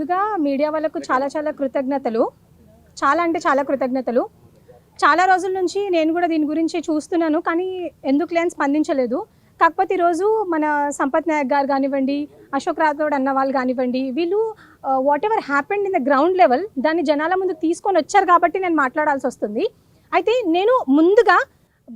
ముందుగా మీడియా వాళ్ళకు చాలా కృతజ్ఞతలు. చాలా అంటే చాలా కృతజ్ఞతలు. చాలా రోజుల నుంచి నేను కూడా దీని గురించి చూస్తున్నాను, కానీ ఎందుకు లేని స్పందించలేదు. కాకపోతే ఈరోజు మన సంపత్ నాయక్ గారు కానివ్వండి, అశోక్ రాథోడ్ అన్న వాళ్ళు కానివ్వండి, వీళ్ళు what ever happened in the ground level దాన్ని జనాల ముందు తీసుకొని వచ్చారు కాబట్టి నేను మాట్లాడాల్సి వస్తుంది. అయితే నేను ముందుగా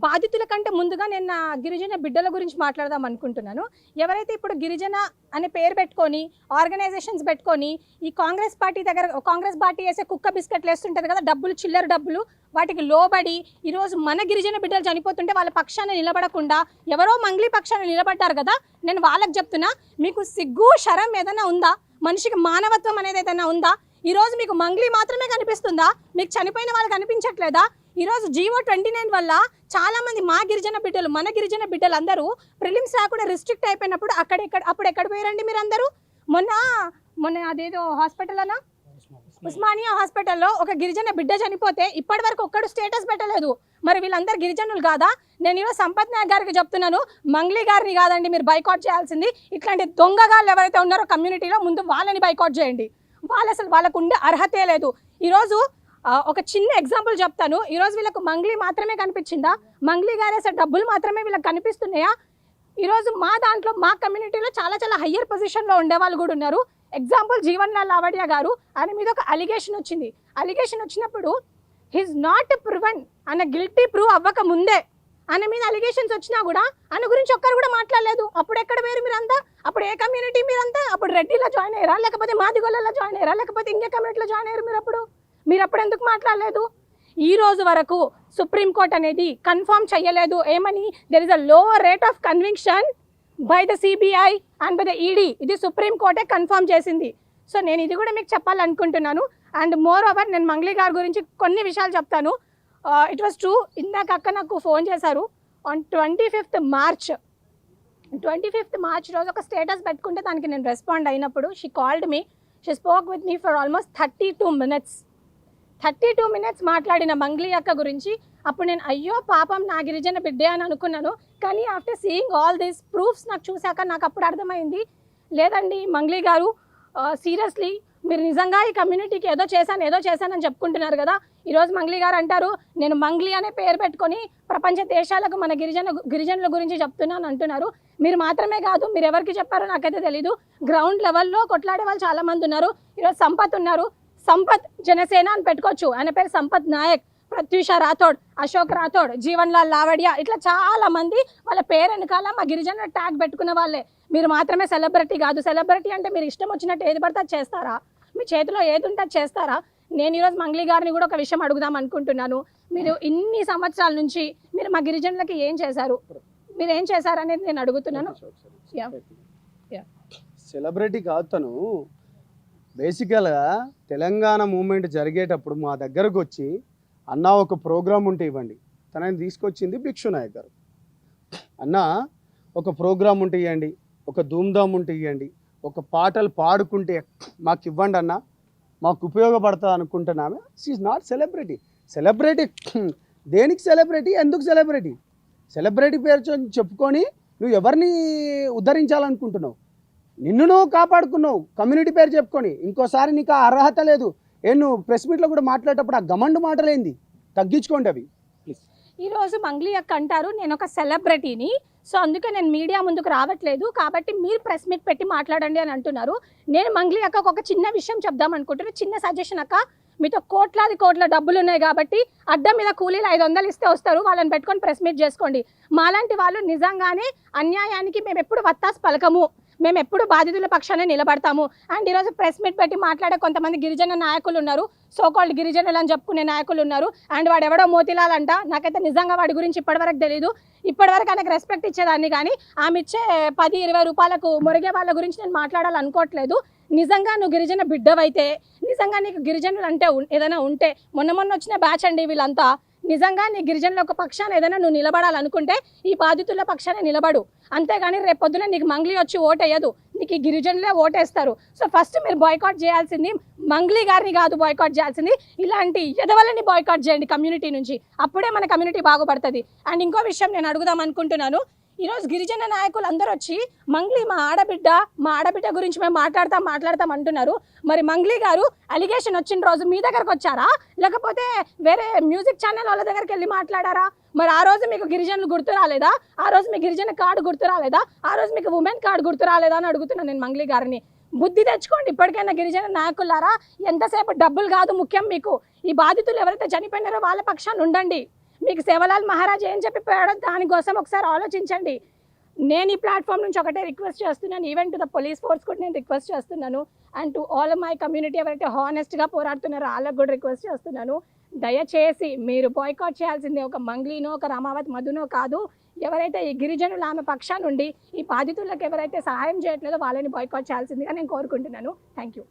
బాధితుల కంటే ముందుగా నేను నా గిరిజన బిడ్డల గురించి మాట్లాడదాం అనుకుంటున్నాను. ఎవరైతే ఇప్పుడు గిరిజన అనే పేరు పెట్టుకొని ఆర్గనైజేషన్స్ పెట్టుకొని ఈ కాంగ్రెస్ పార్టీ వేసే కుక్క బిస్కెట్లు వేస్తుంటుంది కదా, డబ్బులు చిల్లర డబ్బులు, వాటికి లోబడి ఈరోజు మన గిరిజన బిడ్డలు చనిపోతుంటే వాళ్ళ పక్షాన నిలబడకుండా ఎవరో మంగ్లీ పక్షాన నిలబడ్డారు కదా. నేను వాళ్ళకి చెప్తున్నా, మీకు సిగ్గు శరం ఏదైనా ఉందా? మనిషికి మానవత్వం అనేది ఏదైనా ఉందా? ఈరోజు మీకు మంగ్లీ మాత్రమే కనిపిస్తుందా? మీకు చనిపోయిన వాళ్ళు కనిపించట్లేదా? ఈరోజు జీవో 29 వల్ల చాలామంది మన గిరిజన బిడ్డలు అందరూ ప్రిలిమ్స్ రాకుండా రిస్ట్రిక్ట్ అయిపోయినప్పుడు అప్పుడు ఎక్కడ పోయారండి మీరు అందరూ? మొన్న అదేదో హాస్పిటల్ అన్నా, ఉస్మానియా హాస్పిటల్లో ఒక గిరిజన బిడ్డ చనిపోతే ఇప్పటి వరకు ఒక్కడు స్టేటస్ పెట్టలేదు. మరి వీళ్ళందరూ గిరిజనులు కాదా? నేను ఈరోజు సంపత్ నాయక్ గారికి చెప్తున్నాను, మంగ్లీ గారిని కాదండి మీరు బైకాట్ చేయాల్సింది. ఇట్లాంటి దొంగగాళ్ళు ఎవరైతే ఉన్నారో కమ్యూనిటీలో ముందు వాళ్ళని బైకాట్ చేయండి. వాళ్ళకు ఉండే అర్హతే లేదు. ఈరోజు ఒక చిన్న ఎగ్జాంపుల్ చెప్తాను. ఈరోజు వీళ్ళకు మంగ్లీ మాత్రమే కనిపించిందా? మంగ్లీ గారేసే డబ్బులు మాత్రమే వీళ్ళకి కనిపిస్తున్నాయా? ఈరోజు మా దాంట్లో మా కమ్యూనిటీలో చాలా హయ్యర్ పొజిషన్లో ఉండేవాళ్ళు కూడా ఉన్నారు. ఎగ్జాంపుల్ జీవన్ లాల్ లావడియా గారు, ఆయన మీద ఒక అలిగేషన్ వచ్చింది. అలిగేషన్ వచ్చినప్పుడు హీస్ నాట్ ప్రూవెన్ అన్న గిల్టీ ప్రూవ్ అవ్వక ముందే ఆయన మీద అలిగేషన్స్ వచ్చినా కూడా ఆయన గురించి ఒక్కరు కూడా మాట్లాడలేదు. అప్పుడు ఎక్కడ వేరు మీరంతా? అప్పుడు ఏ కమ్యూనిటీ మీరంతా? అప్పుడు రెడ్డిలో జాయిన్ అయ్యారా, లేకపోతే మాదిగొల్లలో జాయిన్ అయ్యారా, లేకపోతే ఇంకే కమ్యూనిటీలో జాయిన్ అయ్యారు మీరు అప్పుడు ఎందుకు మాట్లాడలేదు? ఈ రోజు వరకు సుప్రీంకోర్టు అనేది కన్ఫర్మ్ చేయలేదు ఏమని, there is a lower rate of conviction by the CBI and by the ED. ఇది సుప్రీంకోర్టే కన్ఫర్మ్ చేసింది. సో నేను ఇది కూడా మీకు చెప్పాలనుకుంటున్నాను. అండ్ మోర్ ఓవర్ నేను మంగ్లీ గారి గురించి కొన్ని విషయాలు చెప్తాను. It was true. ఇందాక అక్క నాకు ఫోన్ చేశారు ఆన్ 25th మార్చ్ రోజు ఒక స్టేటస్ పెట్టుకుంటే దానికి నేను రెస్పాండ్ అయినప్పుడు she called me, she spoke with me for almost 32 minutes మాట్లాడిన మంగ్లీ అక్క గురించి. అప్పుడు నేను అయ్యో పాపం నా గిరిజన బిడ్డే అని అనుకున్నాను. కానీ after seeing all these proofs నాకు చూశాక నాకు అప్పుడు అర్థమైంది, లేదండి మంగ్లీ గారు, సీరియస్లీ మీరు నిజంగా ఈ కమ్యూనిటీకి ఏదో చేశానని చెప్పుకుంటున్నారు కదా. ఈరోజు మంగ్లీ గారు అంటారు నేను మంగ్లీ అనే పేరు పెట్టుకొని ప్రపంచ దేశాలకు మన గిరిజనుల గురించి చెప్తున్నాను అంటున్నారు. మీరు మాత్రమే కాదు, మీరు ఎవరికి చెప్పారో నాకైతే తెలీదు. గ్రౌండ్ లెవెల్లో కొట్లాడే వాళ్ళు చాలామంది ఉన్నారు. ఈరోజు సంపత్ ఉన్నారు, సంపత్ జనసేన అని పెట్టుకోవచ్చు, ఆయన పేరు సంపత్ నాయక్, ప్రత్యూష రాథోడ్, అశోక్ రాథోడ్, జీవన్ లాల్ లావడియా, ఇట్లా చాలా మంది వాళ్ళ పేరు వెనకాల మా గిరిజన ట్యాగ్ పెట్టుకున్న వాళ్ళే. మీరు మాత్రమే సెలబ్రిటీ కాదు. సెలబ్రిటీ అంటే మీరు ఇష్టం వచ్చినట్టు ఏది పడితే అది చేస్తారా? మీ చేతిలో ఏది ఉంటే అది చేస్తారా? నేను ఈరోజు మంగ్లీ గారిని కూడా ఒక విషయం అడుగుదాం అనుకుంటున్నాను. మీరు ఇన్ని సంవత్సరాల నుంచి మీరు మా గిరిజనులకి ఏం చేశారు, మీరు ఏం చేశారు అనేది నేను అడుగుతున్నాను. సెలబ్రిటీ కాదు తను. బేసికల్గా తెలంగాణ మూమెంట్ జరిగేటప్పుడు మా దగ్గరకు వచ్చి అన్న ఒక ప్రోగ్రామ్ ఉంటే ఇవ్వండి, తనని తీసుకొచ్చింది భిక్షు నాయక్ గారు. అన్న ఒక ప్రోగ్రామ్ ఉంటే ఇవ్వండి, ఒక ధూమ్ధామ్ ఉంటే ఇవ్వండి, ఒక పాటలు పాడుకుంటే మాకు ఇవ్వండి అన్న, మాకు ఉపయోగపడుతుంది అనుకుంటున్నామే. షీఈ్ నాట్ సెలబ్రిటీ దేనికి సెలబ్రిటీ? ఎందుకు సెలబ్రిటీ పేరు చెప్పుకొని నువ్వు ఎవరిని ఉద్ధరించాలనుకుంటున్నావు? నిన్ను నువ్వు కాపాడుకున్నావు కమ్యూనిటీ పేరు చెప్పుకొని. ఇంకోసారి నీకు ఆ అర్హత లేదు. నువ్వు ప్రెస్ మీట్లో కూడా మాట్లాడేటప్పుడు ఆ గమండు మాటలేంది, తగ్గించుకోండి అవి ప్లీజ్. ఈరోజు మంగ్లీ అక్క అంటారు నేను ఒక సెలబ్రిటీని, సో అందుకే నేను మీడియా ముందుకు రావట్లేదు, కాబట్టి మీరు ప్రెస్ మీట్ పెట్టి మాట్లాడండి అని అంటున్నారు. నేను మంగ్లీ అక్కకు ఒక చిన్న విషయం చెప్దాం అనుకుంటున్నాను. చిన్న సజెషన్ అక్క, మీతో కోట్ల డబ్బులు ఉన్నాయి కాబట్టి అడ్డం మీద కూలీలు 500 ఇస్తే వస్తారు, వాళ్ళని పెట్టుకొని ప్రెస్ మీట్ చేసుకోండి. మాలాంటి వాళ్ళు నిజంగానే అన్యాయానికి మేము ఎప్పుడు వత్తాసు పలకము, మేము ఎప్పుడు బాధితుల పక్షానే నిలబడతాము. అండ్ ఈరోజు ప్రెస్ మీట్ పెట్టి మాట్లాడే కొంతమంది గిరిజన నాయకులు ఉన్నారు, సోకాల్డ్ గిరిజనులు అని చెప్పుకునే నాయకులు ఉన్నారు. అండ్ వాడు ఎవడో మోతిలాల్ అంట, నాకైతే నిజంగా వాడి గురించి ఇప్పటివరకు తెలియదు. ఇప్పటివరకు ఆయనకు రెస్పెక్ట్ ఇచ్చేదాన్ని, కానీ ఆమె ఇచ్చే 10-20 రూపాయలకు మొరిగే వాళ్ళ గురించి నేను మాట్లాడాలనుకోవట్లేదు. నిజంగా నువ్వు గిరిజన బిడ్డవైతే, నిజంగా నీకు గిరిజనులు అంటే ఏదైనా ఉంటే, మొన్న వచ్చిన బ్యాచ్ అండి వీళ్ళంతా, నిజంగా నీ గిరిజనుల ఒక పక్షాన ఏదైనా నువ్వు నిలబడాలనుకుంటే ఈ బాధితుల పక్షాన నిలబడు. అంతేగాని రేపు పొద్దున నీకు మంగ్లీ వచ్చి ఓటేయదు, నీకు ఈ గిరిజనులే ఓటేస్తారు. సో ఫస్ట్ మీరు బాయ్కాట్ చేయాల్సింది మంగ్లీ గారిని కాదు, బాయ్కాట్ చేయాల్సింది ఇలాంటి ఎదవలని బాయ్కాట్ చేయండి కమ్యూనిటీ నుంచి. అప్పుడే మన కమ్యూనిటీ బాగుపడుతుంది. అండ్ ఇంకో విషయం నేను అడుగుదాం అనుకుంటున్నాను. ఈరోజు గిరిజన నాయకులు అందరూ వచ్చి మంగ్లీ మా ఆడబిడ్డ గురించి మేము మాట్లాడతాం అంటున్నారు. మరి మంగ్లీ గారు అలిగేషన్ వచ్చిన రోజు మీ దగ్గరకు వచ్చారా, లేకపోతే వేరే మ్యూజిక్ ఛానల్ వాళ్ళ దగ్గరికి వెళ్ళి మాట్లాడారా? మరి ఆ రోజు మీకు గిరిజనులు గుర్తు రాలేదా? ఆ రోజు మీ గిరిజన కార్డు గుర్తు రాలేదా? ఆ రోజు మీకు ఉమెన్ కార్డు గుర్తు రాలేదా అని అడుగుతున్నాను నేను మంగ్లీ గారిని. బుద్ధి తెచ్చుకోండి ఇప్పటికైనా గిరిజన నాయకులారా. ఎంతసేపు డబ్బులు కాదు ముఖ్యం మీకు. ఈ బాధితులు ఎవరైతే చనిపోయినారో వాళ్ళ పక్షాన్ని ఉండండి. మీకు సేవలాల్ మహారాజ్ ఏం చెప్పిపోయాడో దానికోసం ఒకసారి ఆలోచించండి. నేను ఈ ప్లాట్ఫామ్ నుంచి ఒకటే రిక్వెస్ట్ చేస్తున్నాను, even to the police force కూడా నేను రిక్వెస్ట్ చేస్తున్నాను, and to all my community ఎవరైతే హానెస్ట్గా పోరాడుతున్నారో వాళ్ళకు కూడా రిక్వెస్ట్ చేస్తున్నాను. దయచేసి మీరు బాయ్కాట్ చేయాల్సిందే ఒక మంగ్లీనో ఒక రామావత్ మధునో కాదు. ఎవరైతే ఈ గిరిజనులు ఆమె పక్షా నుండి ఈ బాధితులకు ఎవరైతే సహాయం చేయట్లేదో వాళ్ళని బాయ్కాట్ చేయాల్సిందిగా నేను కోరుకుంటున్నాను. Thank you.